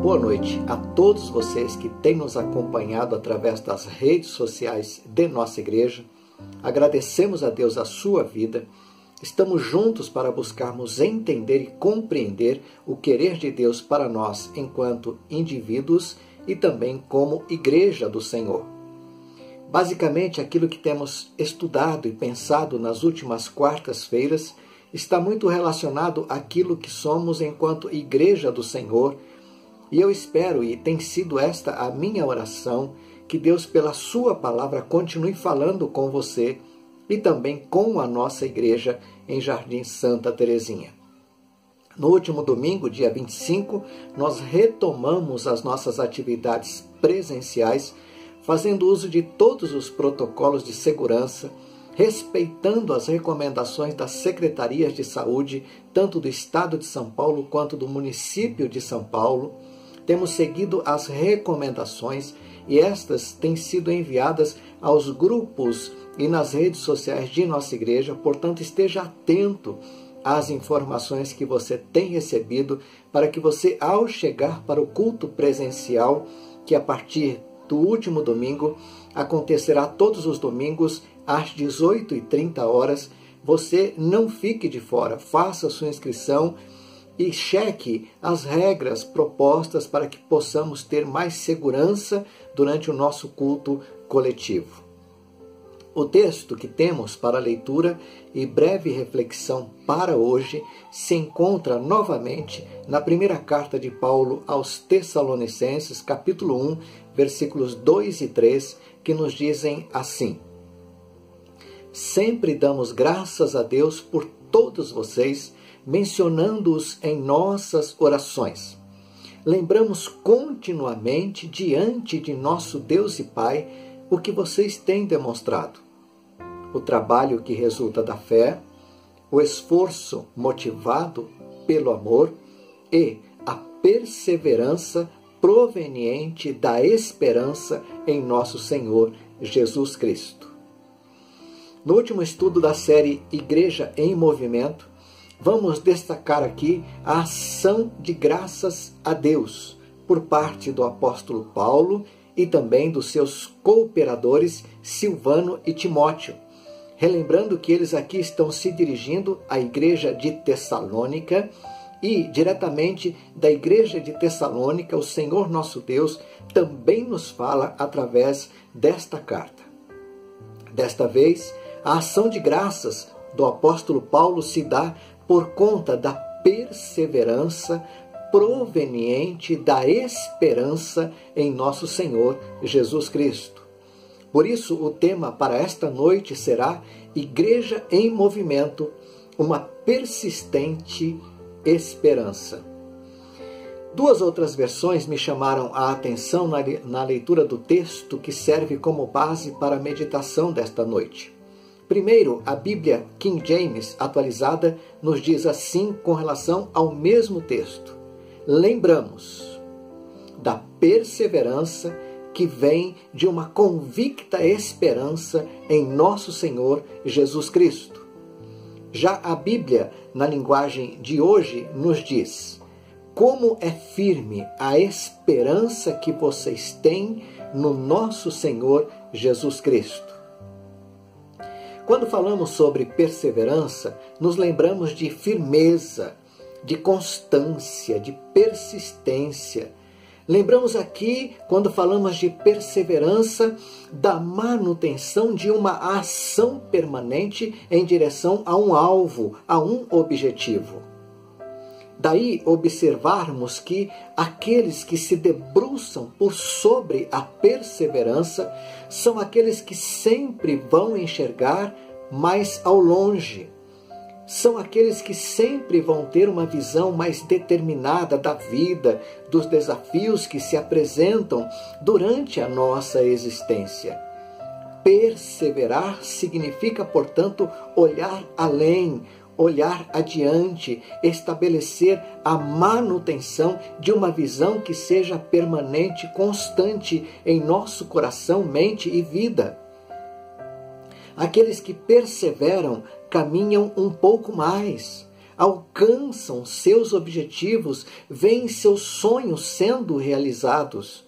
boa noite a todos vocês que têm nos acompanhado através das redes sociais de nossa igreja. Agradecemos a Deus a sua vida. Estamos juntos para buscarmos entender e compreender o querer de Deus para nós enquanto indivíduos e também como igreja do Senhor. Basicamente, aquilo que temos estudado e pensado nas últimas quartas-feiras está muito relacionado àquilo que somos enquanto igreja do Senhor. E eu espero, e tem sido esta a minha oração, que Deus, pela sua palavra, continue falando com você e também com a nossa igreja em Jardim Santa Terezinha. No último domingo, dia 25, nós retomamos as nossas atividades presenciais, fazendo uso de todos os protocolos de segurança, respeitando as recomendações das secretarias de saúde, tanto do Estado de São Paulo quanto do município de São Paulo. Temos seguido as recomendações e estas têm sido enviadas aos grupos e nas redes sociais de nossa igreja. Portanto, esteja atento às informações que você tem recebido para que você, ao chegar para o culto presencial, que a partir do último domingo acontecerá todos os domingos às 18h30, você não fique de fora, faça sua inscrição e cheque as regras propostas para que possamos ter mais segurança durante o nosso culto coletivo. O texto que temos para leitura e breve reflexão para hoje se encontra novamente na primeira carta de Paulo aos Tessalonicenses, capítulo 1, versículos 2 e 3, que nos dizem assim: Sempre damos graças a Deus por todos vocês, mencionando-os em nossas orações. Lembramos continuamente diante de nosso Deus e Pai o que vocês têm demonstrado. O trabalho que resulta da fé, o esforço motivado pelo amor e a perseverança proveniente da esperança em nosso Senhor Jesus Cristo. No último estudo da série Igreja em Movimento, vamos destacar aqui a ação de graças a Deus por parte do apóstolo Paulo e também dos seus cooperadores Silvano e Timóteo. Relembrando que eles aqui estão se dirigindo à igreja de Tessalônica e diretamente da igreja de Tessalônica, o Senhor nosso Deus também nos fala através desta carta. Desta vez, a ação de graças do apóstolo Paulo se dá por conta da perseverança proveniente da esperança em nosso Senhor Jesus Cristo. Por isso, o tema para esta noite será Igreja em Movimento, uma persistente esperança. Duas outras versões me chamaram a atenção na leitura do texto que serve como base para a meditação desta noite. Primeiro, a Bíblia King James atualizada nos diz assim com relação ao mesmo texto: Lembramos da perseverança que vem de uma convicta esperança em nosso Senhor Jesus Cristo. Já a Bíblia, na linguagem de hoje, nos diz: Como é firme a esperança que vocês têm no nosso Senhor Jesus Cristo. Quando falamos sobre perseverança, nos lembramos de firmeza, de constância, de persistência. Lembramos aqui, quando falamos de perseverança, da manutenção de uma ação permanente em direção a um alvo, a um objetivo. Daí observarmos que aqueles que se debruçam por sobre a perseverança são aqueles que sempre vão enxergar mais ao longe. São aqueles que sempre vão ter uma visão mais determinada da vida, dos desafios que se apresentam durante a nossa existência. Perseverar significa, portanto, olhar além, olhar adiante, estabelecer a manutenção de uma visão que seja permanente, constante em nosso coração, mente e vida. Aqueles que perseveram caminham um pouco mais. alcançam seus objetivos, veem seus sonhos sendo realizados.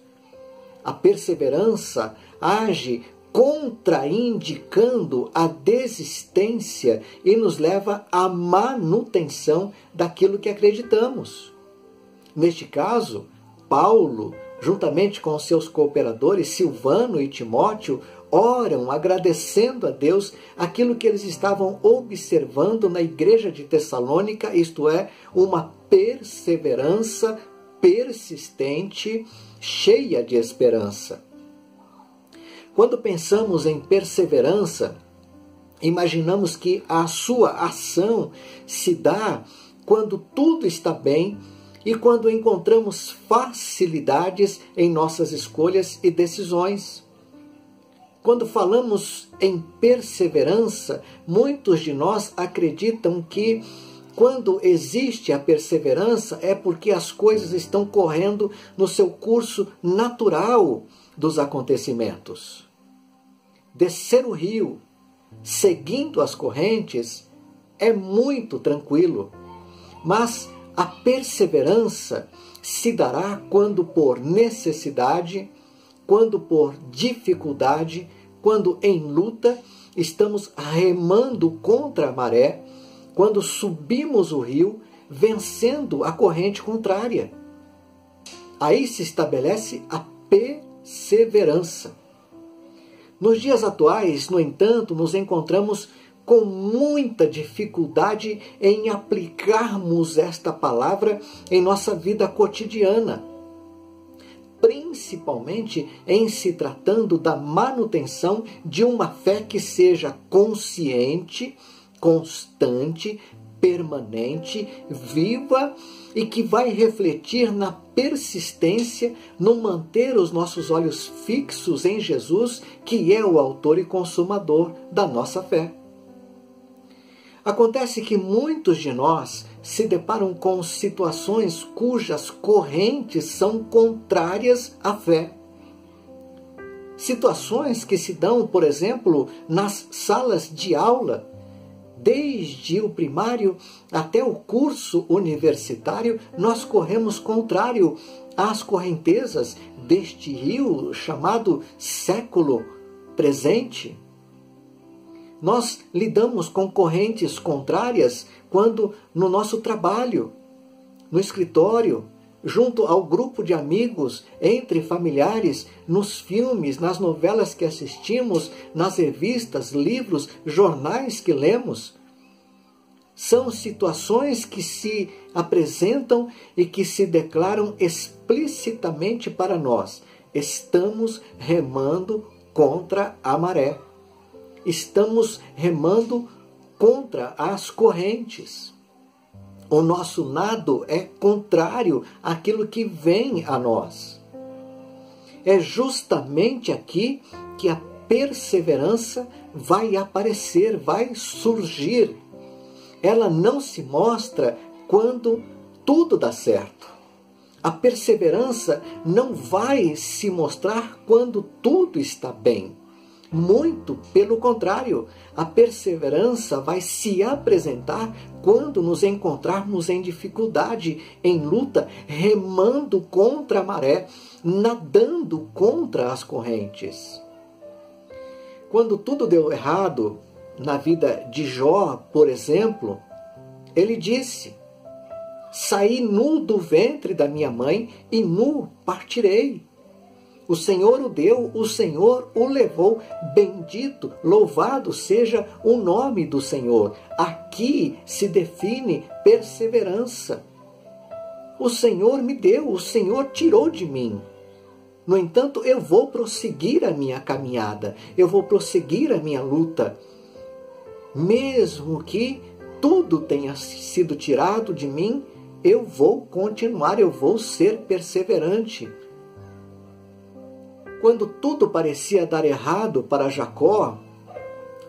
A perseverança age contraindicando a desistência e nos leva à manutenção daquilo que acreditamos. Neste caso, Paulo, juntamente com seus cooperadores Silvano e Timóteo, oram agradecendo a Deus aquilo que eles estavam observando na igreja de Tessalônica, isto é, uma perseverança persistente, cheia de esperança. Quando pensamos em perseverança, imaginamos que a sua ação se dá quando tudo está bem e quando encontramos facilidades em nossas escolhas e decisões. Quando falamos em perseverança, muitos de nós acreditam que quando existe a perseverança é porque as coisas estão correndo no seu curso natural dos acontecimentos. Descer o rio, seguindo as correntes, é muito tranquilo, mas a perseverança se dará quando por necessidade, quando por dificuldade, quando em luta estamos remando contra a maré, quando subimos o rio, vencendo a corrente contrária. Aí se estabelece a perseverança. Nos dias atuais, no entanto, nos encontramos com muita dificuldade em aplicarmos esta palavra em nossa vida cotidiana, principalmente em se tratando da manutenção de uma fé que seja consciente, constante, permanente, viva e que vai refletir na persistência, no manter os nossos olhos fixos em Jesus, que é o autor e consumador da nossa fé. Acontece que muitos de nós se deparam com situações cujas correntes são contrárias à fé. Situações que se dão, por exemplo, nas salas de aula, desde o primário até o curso universitário, nós corremos contrário às correntezas deste rio chamado século presente. Nós lidamos com correntes contrárias quando no nosso trabalho, no escritório, junto ao grupo de amigos, entre familiares, nos filmes, nas novelas que assistimos, nas revistas, livros, jornais que lemos. São situações que se apresentam e que se declaram explicitamente para nós. Estamos remando contra a maré. Estamos remando contra as correntes. O nosso nado é contrário àquilo que vem a nós. É justamente aqui que a perseverança vai aparecer, vai surgir. Ela não se mostra quando tudo dá certo. A perseverança não vai se mostrar quando tudo está bem. Muito pelo contrário, a perseverança vai se apresentar quando nos encontrarmos em dificuldade, em luta, remando contra a maré, nadando contra as correntes. Quando tudo deu errado, na vida de Jó, por exemplo, ele disse: saí nu do ventre da minha mãe e nu partirei. O Senhor o deu, o Senhor o levou. Bendito, louvado seja o nome do Senhor. Aqui se define perseverança. O Senhor me deu, o Senhor tirou de mim. No entanto, eu vou prosseguir a minha caminhada, eu vou prosseguir a minha luta. Mesmo que tudo tenha sido tirado de mim, eu vou continuar, eu vou ser perseverante. Quando tudo parecia dar errado para Jacó,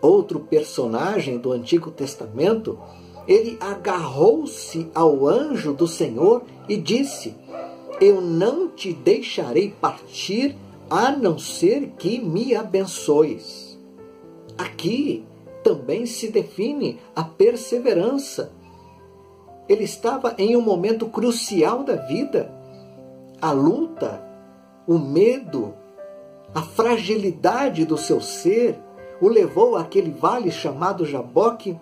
outro personagem do Antigo Testamento, ele agarrou-se ao anjo do Senhor e disse: eu não te deixarei partir, a não ser que me abençoes. Aqui também se define a perseverança. Ele estava em um momento crucial da vida. A luta, o medo, a fragilidade do seu ser o levou àquele vale chamado Jaboque,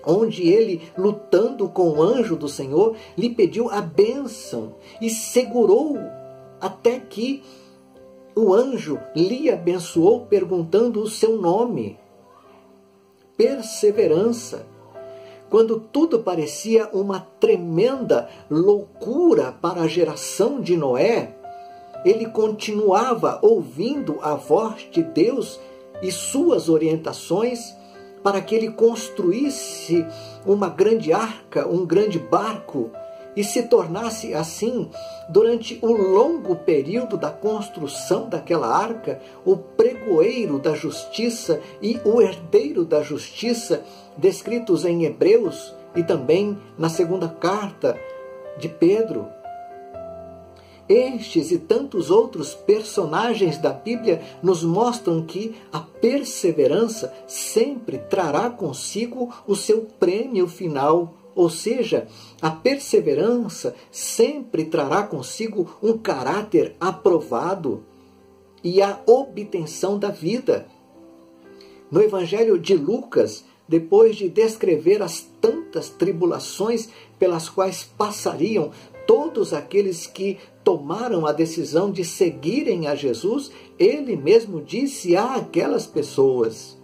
onde ele, lutando com o anjo do Senhor, lhe pediu a bênção e segurou até que o anjo lhe abençoou perguntando o seu nome. Perseverança. Quando tudo parecia uma tremenda loucura para a geração de Noé, ele continuava ouvindo a voz de Deus e suas orientações para que ele construísse uma grande arca, um grande barco, e se tornasse assim, durante o longo período da construção daquela arca, o pregoeiro da justiça e o herdeiro da justiça, descritos em Hebreus e também na segunda carta de Pedro. Estes e tantos outros personagens da Bíblia nos mostram que a perseverança sempre trará consigo o seu prêmio final, ou seja, a perseverança sempre trará consigo um caráter aprovado e a obtenção da vida. No Evangelho de Lucas, depois de descrever as tantas tribulações pelas quais passariam todos aqueles que tomaram a decisão de seguirem a Jesus, ele mesmo disse a aquelas pessoas: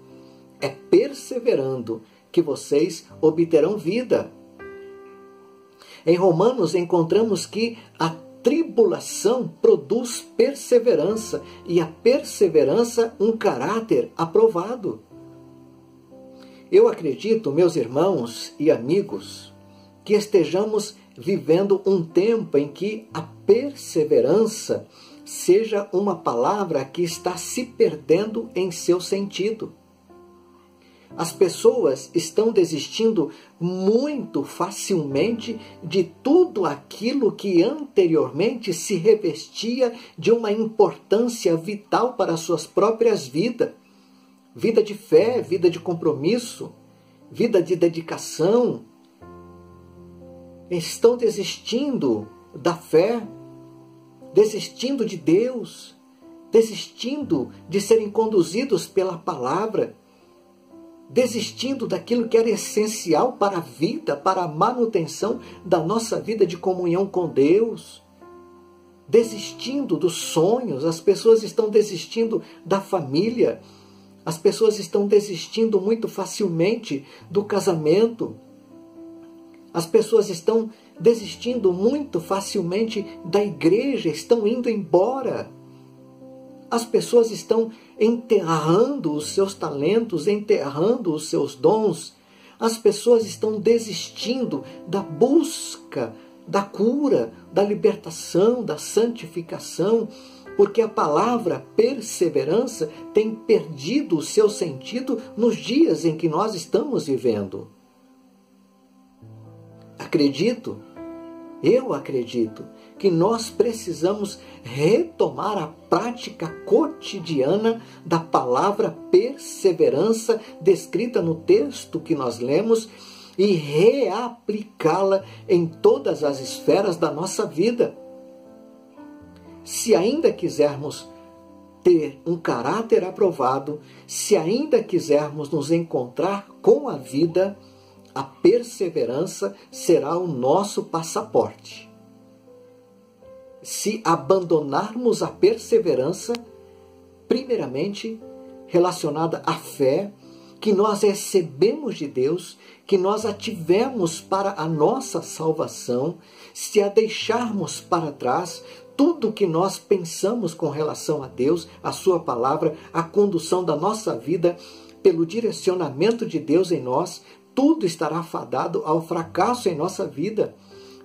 é perseverando que vocês obterão vida. Em Romanos encontramos que a tribulação produz perseverança e a perseverança um caráter aprovado. Eu acredito, meus irmãos e amigos, que estejamos vivendo um tempo em que a perseverança seja uma palavra que está se perdendo em seu sentido. As pessoas estão desistindo muito facilmente de tudo aquilo que anteriormente se revestia de uma importância vital para as suas próprias vidas. Vida de fé, vida de compromisso, vida de dedicação. Estão desistindo da fé, desistindo de Deus, desistindo de serem conduzidos pela palavra, desistindo daquilo que era essencial para a vida, para a manutenção da nossa vida de comunhão com Deus, desistindo dos sonhos. As pessoas estão desistindo da família, as pessoas estão desistindo muito facilmente do casamento, as pessoas estão desistindo muito facilmente da igreja, estão indo embora. As pessoas estão enterrando os seus talentos, enterrando os seus dons. As pessoas estão desistindo da busca, da cura, da libertação, da santificação, porque a palavra perseverança tem perdido o seu sentido nos dias em que nós estamos vivendo. Eu acredito que nós precisamos retomar a prática cotidiana da palavra perseverança descrita no texto que nós lemos e reaplicá-la em todas as esferas da nossa vida. Se ainda quisermos ter um caráter aprovado, se ainda quisermos nos encontrar com a vida, a perseverança será o nosso passaporte. Se abandonarmos a perseverança, primeiramente relacionada à fé que nós recebemos de Deus, que nós a tivemos para a nossa salvação, se a deixarmos para trás, tudo que nós pensamos com relação a Deus, a sua palavra, a condução da nossa vida, pelo direcionamento de Deus em nós, tudo estará fadado ao fracasso em nossa vida.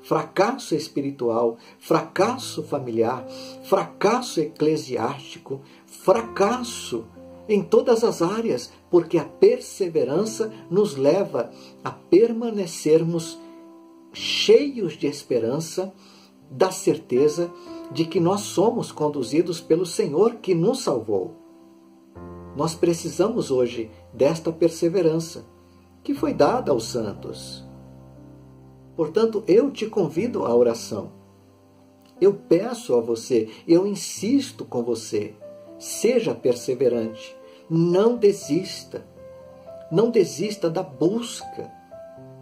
Fracasso espiritual, fracasso familiar, fracasso eclesiástico, fracasso em todas as áreas, porque a perseverança nos leva a permanecermos cheios de esperança, da certeza de que nós somos conduzidos pelo Senhor que nos salvou. Nós precisamos hoje desta perseverança que foi dada aos santos. Portanto, eu te convido à oração. Eu peço a você, eu insisto com você, seja perseverante, não desista. Não desista da busca.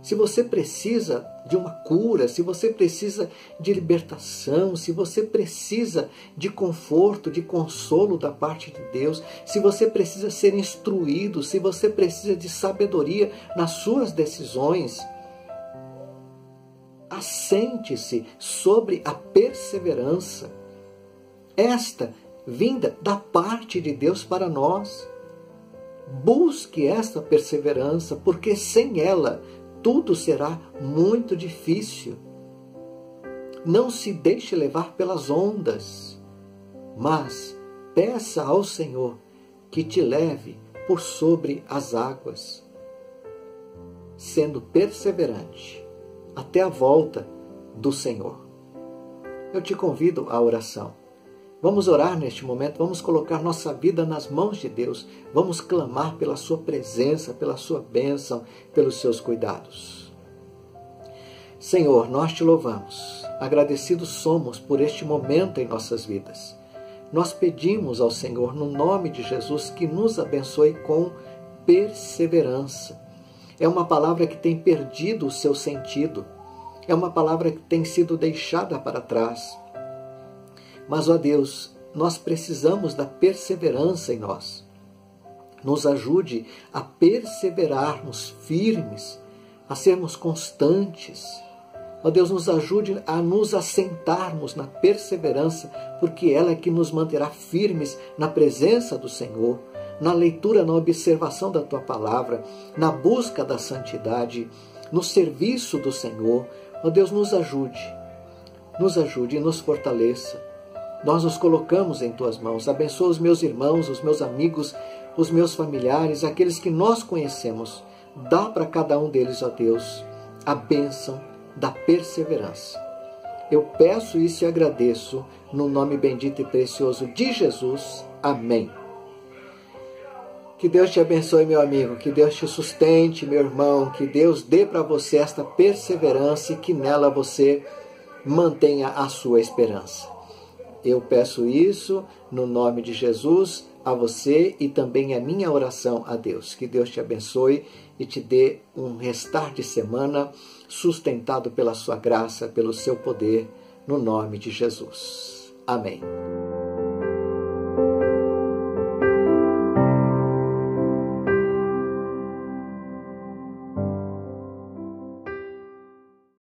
Se você precisa de uma cura, se você precisa de libertação, se você precisa de conforto, de consolo da parte de Deus, se você precisa ser instruído, se você precisa de sabedoria nas suas decisões, assente-se sobre a perseverança, esta vinda da parte de Deus para nós. Busque esta perseverança, porque sem ela tudo será muito difícil. Não se deixe levar pelas ondas, mas peça ao Senhor que te leve por sobre as águas, sendo perseverante até a volta do Senhor. Eu te convido à oração. Vamos orar neste momento, vamos colocar nossa vida nas mãos de Deus, vamos clamar pela sua presença, pela sua bênção, pelos seus cuidados. Senhor, nós te louvamos, agradecidos somos por este momento em nossas vidas. Nós pedimos ao Senhor, no nome de Jesus, que nos abençoe com perseverança. É uma palavra que tem perdido o seu sentido, é uma palavra que tem sido deixada para trás. Mas, ó Deus, nós precisamos da perseverança em nós. Nos ajude a perseverarmos firmes, a sermos constantes. Ó Deus, nos ajude a nos assentarmos na perseverança, porque ela é que nos manterá firmes na presença do Senhor, na leitura, na observação da Tua palavra, na busca da santidade, no serviço do Senhor. Ó Deus, nos ajude e nos fortaleça. Nós nos colocamos em Tuas mãos. Abençoa os meus irmãos, os meus amigos, os meus familiares, aqueles que nós conhecemos. Dá para cada um deles, ó Deus, a bênção da perseverança. Eu peço isso e agradeço no nome bendito e precioso de Jesus. Amém. Que Deus te abençoe, meu amigo. Que Deus te sustente, meu irmão. Que Deus dê para você esta perseverança e que nela você mantenha a sua esperança. Eu peço isso no nome de Jesus a você e também a minha oração a Deus. Que Deus te abençoe e te dê um restar de semana sustentado pela sua graça, pelo seu poder, no nome de Jesus. Amém.